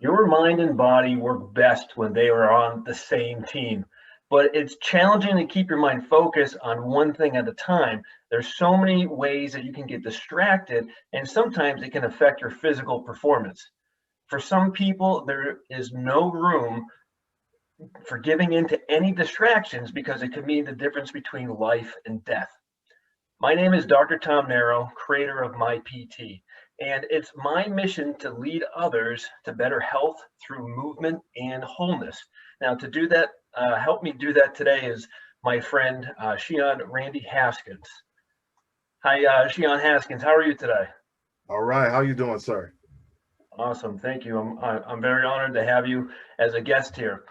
Your mind and body work best when they are on the same team, but it's challenging to keep your mind focused on one thing at a time. There's so many ways that you can get distracted, and sometimes it can affect your physical performance. For some people, there is no room for giving in to any distractions because it could mean the difference between life and death. My name is Dr. Tom Naro, creator of My PT, and it's my mission to lead others to better health through movement and wholeness. Now, to do that, help me do that today is my friend Shihan Randy Haskins. Hi, Shihan Haskins. How are you today? All right, how you doing, sir? Awesome, thank you. I'm very honored to have you as a guest here.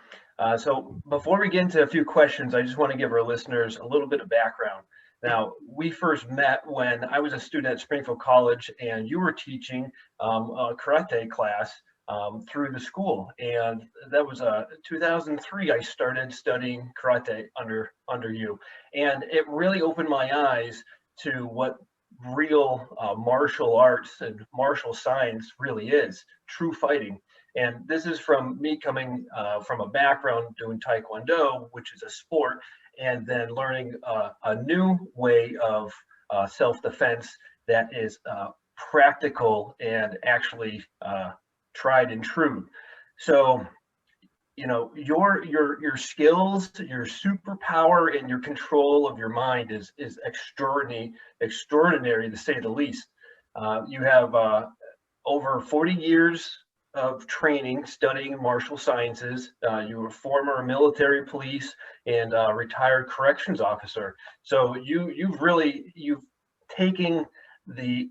So before we get into a few questions, I just want to give our listeners a little bit of background. Now, we first met when I was a student at Springfield College, and you were teaching a karate class through the school. And that was 2003. I started studying karate under you, and it really opened my eyes to what real martial arts and martial science really is, true fighting. And this is from me coming from a background doing Taekwondo, which is a sport, and then learning a new way of self-defense that is practical and actually tried and true. So, you know, your skills, your superpower, and your control of your mind is extraordinary to say the least. You have over 40 years of training studying martial sciences. You were former military police and retired corrections officer. So you've taken the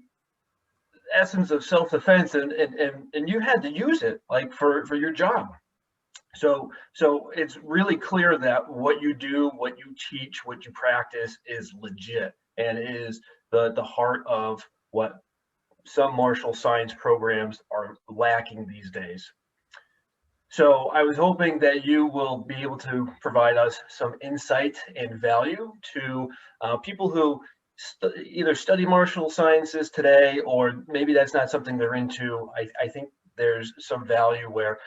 essence of self-defense and you had to use it like for your job. So it's really clear that what you do, what you teach, what you practice is legit and is the heart of what some martial science programs are lacking these days. So I was hoping that you will be able to provide us some insight and value to people who either study martial sciences today, or maybe that's not something they're into. I think there's some value where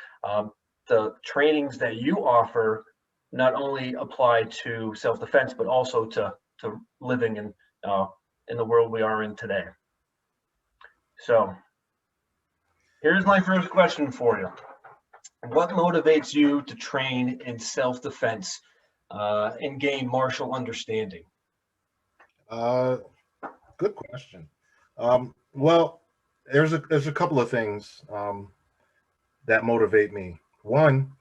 the trainings that you offer not only apply to self-defense, but also to living in the world we are in today. So here's my first question for you. What motivates you to train in self-defense and gain martial understanding? Uh, Good question. Well, there's a couple of things that motivate me. One,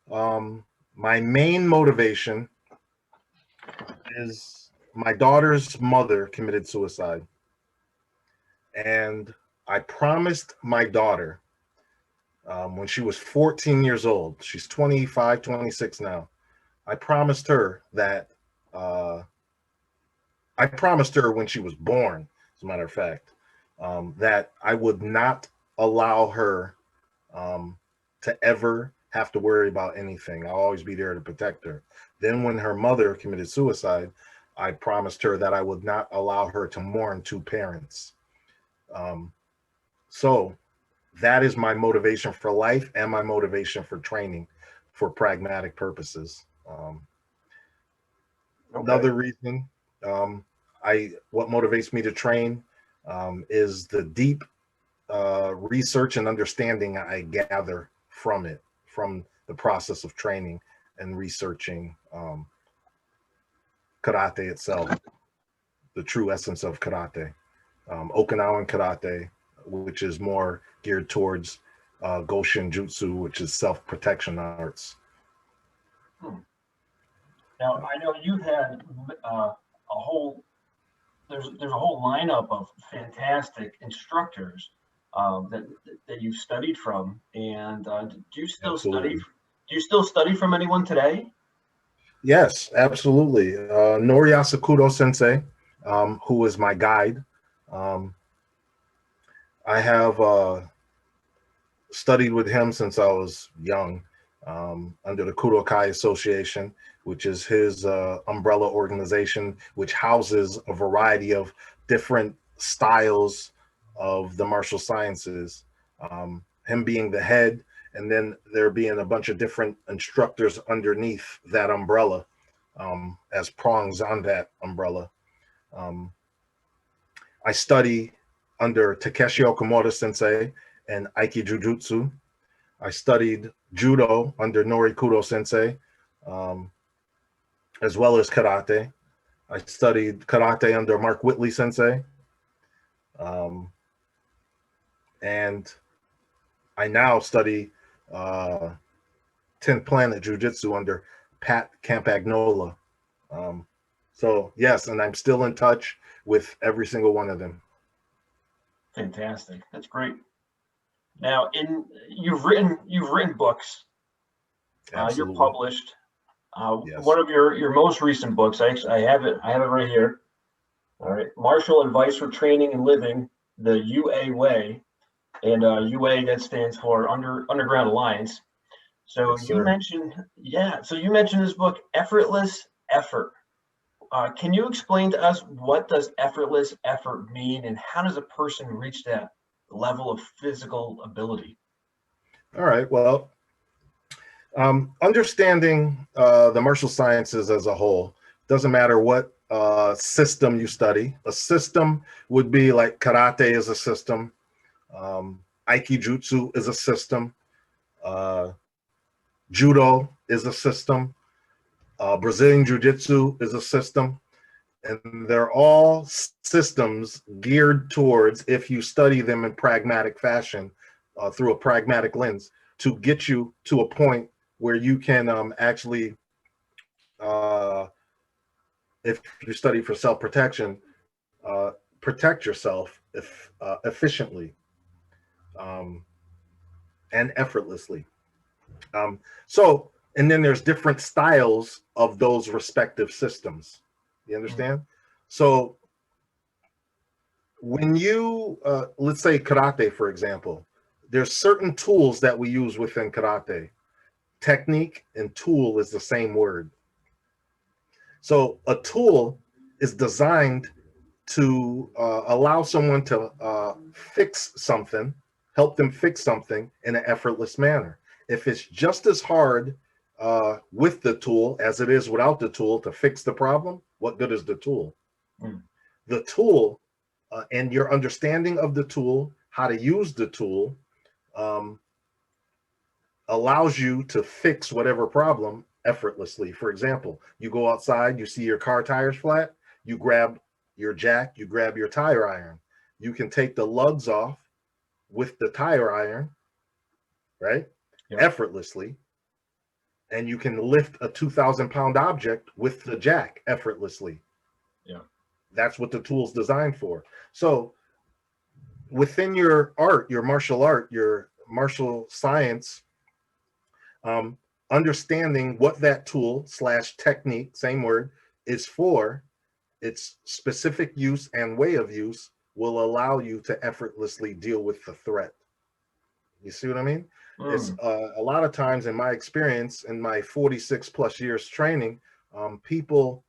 my main motivation is my daughter's mother committed suicide, and I promised my daughter when she was 14 years old. She's 25, 26 now. I promised her that. I promised her when she was born, as a matter of fact, that I would not allow her to ever have to worry about anything. I'll always be there to protect her. Then when her mother committed suicide, I promised her that I would not allow her to mourn two parents. So that is my motivation for life and my motivation for training for pragmatic purposes. Another reason what motivates me to train is the deep research and understanding I gather from it, from the process of training and researching karate itself, the true essence of karate. Okinawan karate, which is more geared towards Goshin Jutsu, which is self-protection arts. Now, I know you've had there's a whole lineup of fantastic instructors that you've studied from, and do you still Absolutely. study from anyone today? Yes, absolutely. Noriyasu Kudo Sensei, who is my guide. I have studied with him since I was young, under the Kudokai Association, which is his umbrella organization, which houses a variety of different styles of the martial sciences. Him being the head and then there being a bunch of different instructors underneath that umbrella, as prongs on that umbrella. I study under Takeshi Okamura sensei and Aiki Jujutsu. I studied judo under Nori Kudo sensei, as well as karate. I studied karate under Mark Whitley sensei. And I now study 10th Planet Jiu-Jitsu under Pat Campagnola. So yes, and I'm still in touch with every single one of them. Fantastic. That's great. Now, you've written books. You're published. Yes. One of your most recent books, I have it right here. All right, Martial Advice for Training and Living, the UA Way, and UA, that stands for Underground Alliance. So Yes, you mentioned, so you mentioned this book, Effortless Effort. Can you explain to us, what does effortless effort mean, and how does a person reach that level of physical ability? All right. Well, understanding the martial sciences as a whole, doesn't matter what system you study. A system would be like karate is a system, Aikijutsu is a system, judo is a system, Brazilian Jiu-Jitsu is a system, and they're all systems geared towards, if you study them in pragmatic fashion, through a pragmatic lens, to get you to a point where you can actually, if you study for self-protection, protect yourself efficiently and effortlessly. So, and then there's different styles of those respective systems. You understand? So when you, let's say karate, for example, there's certain tools that we use within karate. Technique and tool is the same word. So a tool is designed to allow someone to fix something, help them fix something in an effortless manner. If it's just as hard with the tool as it is without the tool to fix the problem, what good is the tool? The tool and your understanding of the tool, how to use the tool, allows you to fix whatever problem effortlessly. For example, you go outside, you see your car tires flat, you grab your jack, you grab your tire iron. You can take the lugs off with the tire iron, right? Yep. Effortlessly. And you can lift a 2,000-pound object with the jack effortlessly. Yeah. That's what the tool's designed for. So within your art, your martial science, understanding what that tool / technique, same word, is for, its specific use and way of use will allow you to effortlessly deal with the threat. You see what I mean? It's a lot of times, in my experience, in my 46 plus years training, people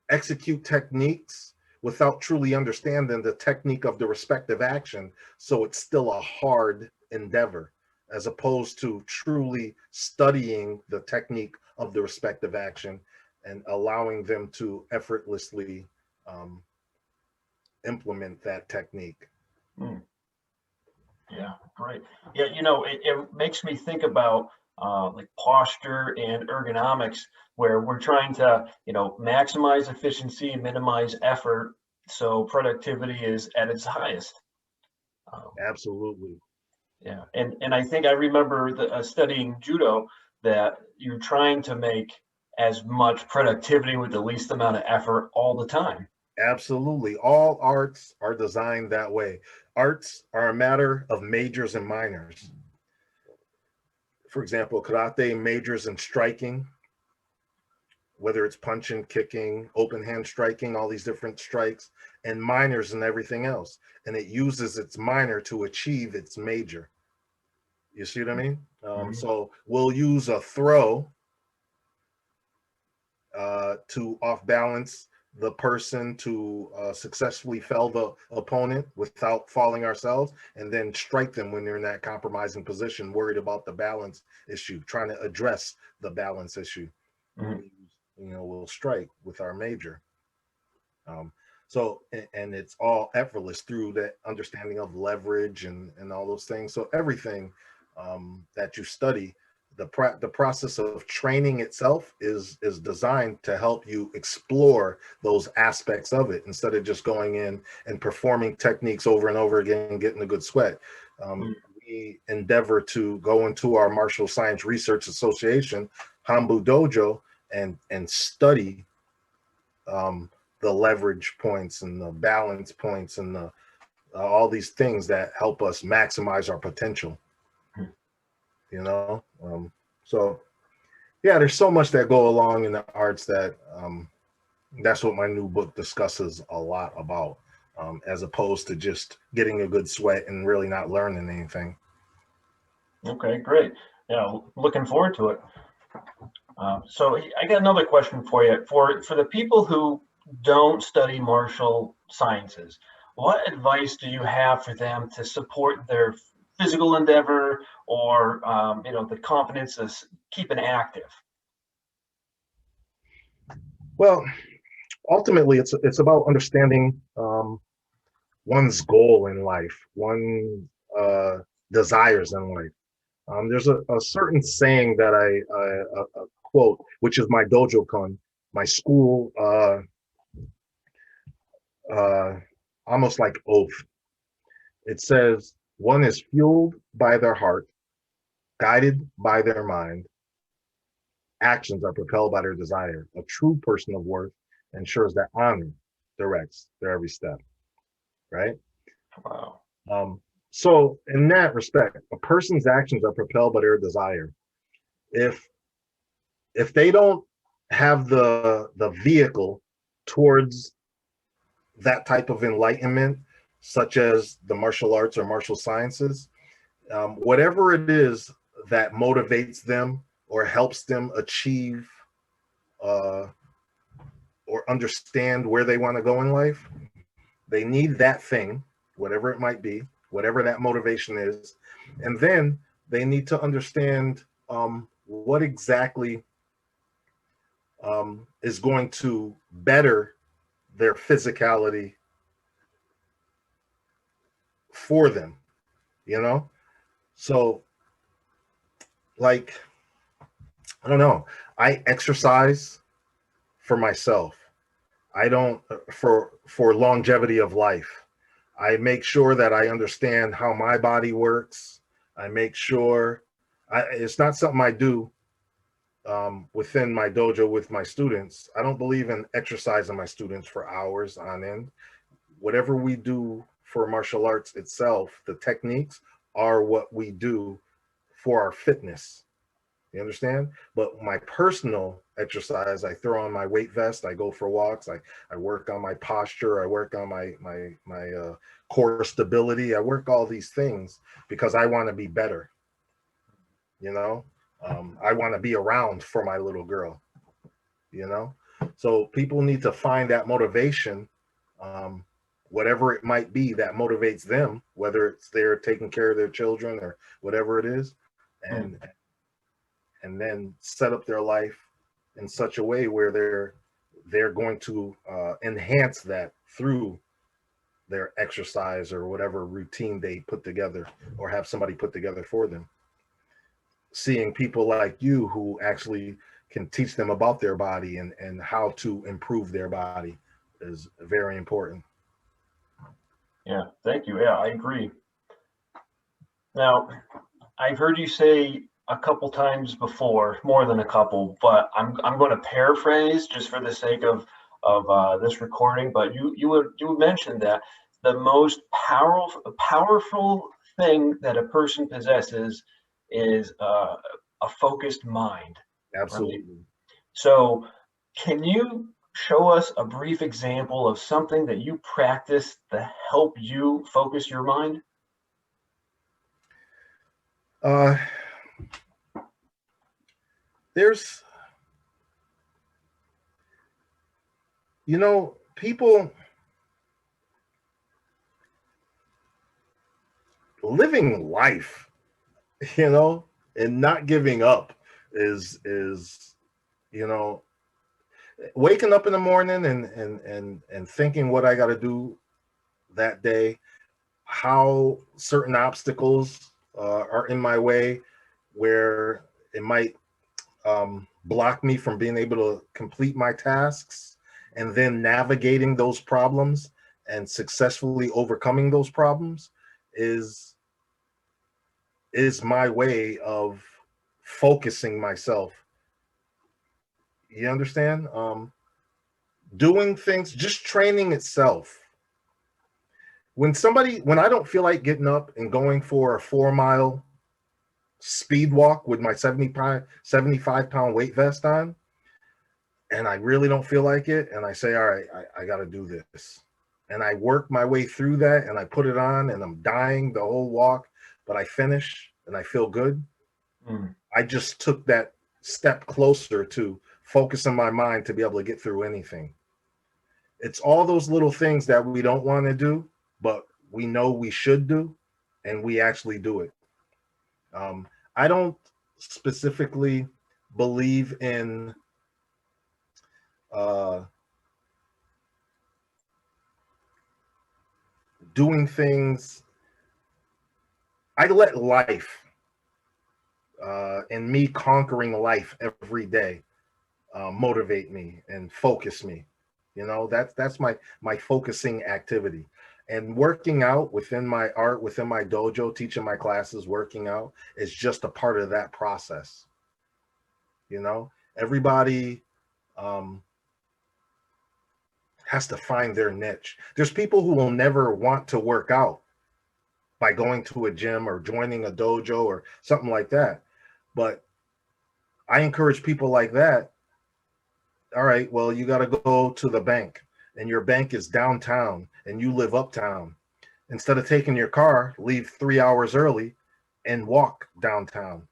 execute techniques without truly understanding the technique of the respective action. So it's still a hard endeavor, as opposed to truly studying the technique of the respective action and allowing them to effortlessly implement that technique. Yeah, great. Yeah, it makes me think about like posture and ergonomics, where we're trying to, maximize efficiency, minimize effort, so productivity is at its highest. Absolutely. Yeah, and I think I remember studying judo, that you're trying to make as much productivity with the least amount of effort all the time. Absolutely. All arts are designed that way. Arts are a matter of majors and minors. For example, karate majors in striking, whether it's punching, kicking, open hand striking, all these different strikes, and minors in everything else. And it uses its minor to achieve its major. You see what I mean? So we'll use a throw to off balance the person to successfully fell the opponent without falling ourselves, and then strike them when they're in that compromising position, worried about the balance issue, trying to address the balance issue. Mhm. We'll strike with our major. Um, so, and it's all effortless through that understanding of leverage and all those things. So everything that you study, the process of training itself is designed to help you explore those aspects of it instead of just going in and performing techniques over and over again and getting a good sweat. Mhm. We endeavor to go into our Martial Science Research Association, Hombu Dojo, and study the leverage points and the balance points and the all these things that help us maximize our potential. Mhm. You know, so yeah, there's so much that go along in the arts that that's what my new book discusses a lot about, as opposed to just getting a good sweat and really not learning anything. Okay, great. Yeah, looking forward to it. So I got another question for you. For the people who don't study martial sciences, what advice do you have for them to support their physical endeavor or the confidence of keeping active? Well, ultimately, it's about understanding one's goal in life, one desires in life. There's a certain saying that I quote, which is my dojo con, my school, uh, almost like oath. It says, one is fueled by their heart, guided by their mind, actions are propelled by their desire. A true person of worth ensures that honor directs their every step, right? Wow. Um, so in that respect, a person's actions are propelled by their desire. If they don't have the vehicle towards that type of enlightenment, such as the martial arts or martial sciences, whatever it is that motivates them or helps them achieve uh, or understand where they want to go in life, they need that thing, whatever it might be, whatever that motivation is, and then they need to understand what exactly is going to better their physicality for them, you know? So, like, I don't know, I exercise for myself. I don't for longevity of life. I make sure that I understand how my body works. I make sure it's not something I do within my dojo with my students. I don't believe in exercising my students for hours on end. Whatever we do for martial arts itself, the techniques are what we do for our fitness. You understand? But my personal exercise, I throw on my weight vest, I go for walks, I work on my posture, I work on my core stability, I work all these things because I want to be better. You know, I want to be around for my little girl. You know, so people need to find that motivation, um, whatever it might be that motivates them, whether it's they're taking care of their children or whatever it is, Hmm. and then set up their life in such a way where they're going to enhance that through their exercise or whatever routine they put together or have somebody put together for them. Seeing people like you who actually can teach them about their body and how to improve their body is very important. Yeah, thank you. Yeah, I agree. Now, I've heard you say a couple times before, more than a couple, but I'm going to paraphrase just for the sake of this recording. But you mentioned that the most powerful thing that a person possesses is a focused mind, right? Absolutely. So, can you show us a brief example of something that you practice to help you focus your mind? Uh, there's You know, people living life, you know, and not giving up is you know, waking up in the morning and thinking what I got to do that day, how certain obstacles are in my way, where it might block me from being able to complete my tasks, and then navigating those problems and successfully overcoming those problems is is my way of focusing myself. You understand? Doing things, just training itself. When I don't feel like getting up and going for a 4 mile speed walk with my 75 pound weight vest on, and I really don't feel like it, and I say, all right, I got to do this. And I work my way through that, and I put it on, and I'm dying the whole walk, but I finish and I feel good. Mm. I just took that step closer to focusing my mind to be able to get through anything. It's all those little things that we don't want to do, but we know we should do, and we actually do it. I don't specifically believe in uh, doing things. I let life and me conquering life every day motivate me and focus me. You know, that's my focusing activity. And working out within my art, within my dojo, teaching my classes, working out is just a part of that process. You know, everybody um, has to find their niche. There's people who will never want to work out by going to a gym or joining a dojo or something like that. But I encourage people like that. All right, well, you got to go to the bank, and your bank is downtown and you live uptown. Instead of taking your car, leave 3 hours early and walk downtown,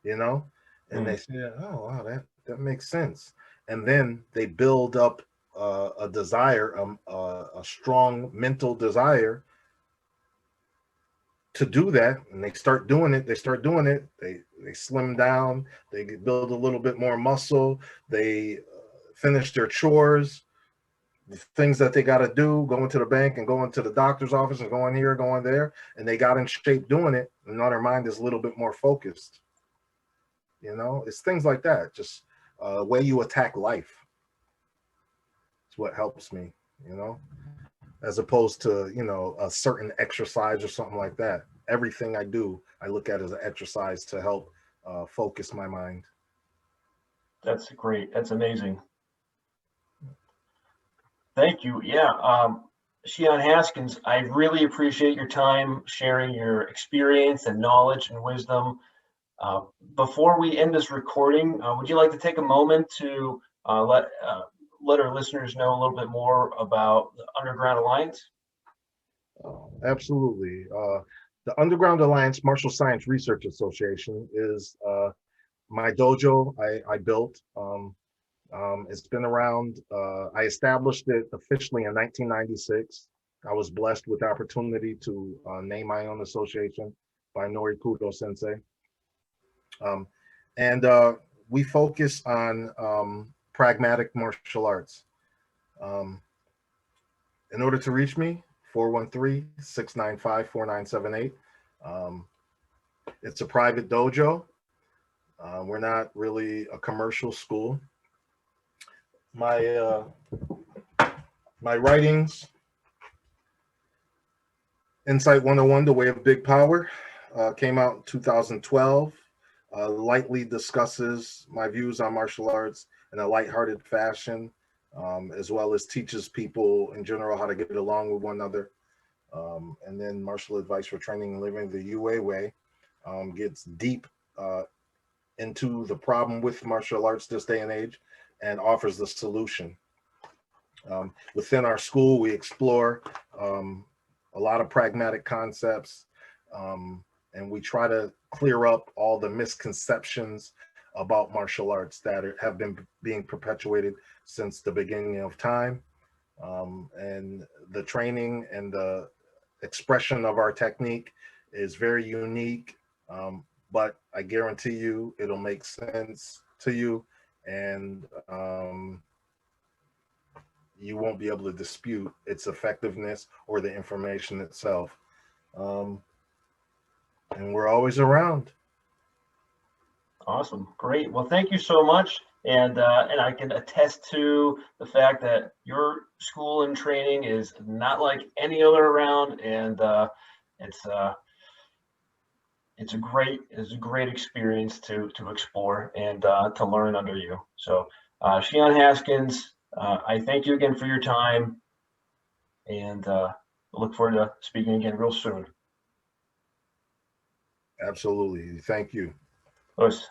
you know? And they Mm. say, oh, wow, that makes sense. And then they build up a desire, a strong mental desire to do that, and they start doing it. They slim down, they build a little bit more muscle, they finish their chores, the things that they got to do, going to the bank and going to the doctor's office and going here, going there, and they got in shape doing it, and now their mind is a little bit more focused. You know, it's things like that. Just way you attack life. It's what helps me, you know, as opposed to, you know, a certain exercise or something like that. Everything I do, I look at as an exercise to help focus my mind. That's great. That's amazing. Thank you. Yeah. Shihan Haskins, I really appreciate your time sharing your experience and knowledge and wisdom. Uh, Before we end this recording, would you like to take a moment to let our listeners know a little bit more about the Underground Alliance? Absolutely. The Underground Alliance Martial Science Research Association is my dojo I built. It's been around. I established it officially in 1996. I was blessed with the opportunity to name my own association by Nori Kudo Sensei. Um, and we focus on pragmatic martial arts. Um, in order to reach me, 413-695-4978. Um, it's a private dojo. We're not really a commercial school. My my writings, Insight 101, The Way of Big Power, came out in 2012. Lightly discusses my views on martial arts in a lighthearted fashion, as well as teaches people in general how to get along with one another. And then Martial Advice for Training and Living the UA Way gets deep into the problem with martial arts this day and age and offers the solution. Within our school, we explore a lot of pragmatic concepts, and we try to clear up all the misconceptions about martial arts that have been being perpetuated since the beginning of time. And the training and the expression of our technique is very unique, but I guarantee you it'll make sense to you, and you won't be able to dispute its effectiveness or the information itself. And we're always around. Awesome. Great. Well, thank you so much. And I can attest to the fact that your school and training is not like any other around, and it's a great experience to explore and to learn under you. So, Shihan Haskins, I thank you again for your time, and look forward to speaking again real soon. Absolutely. Thank you. Los.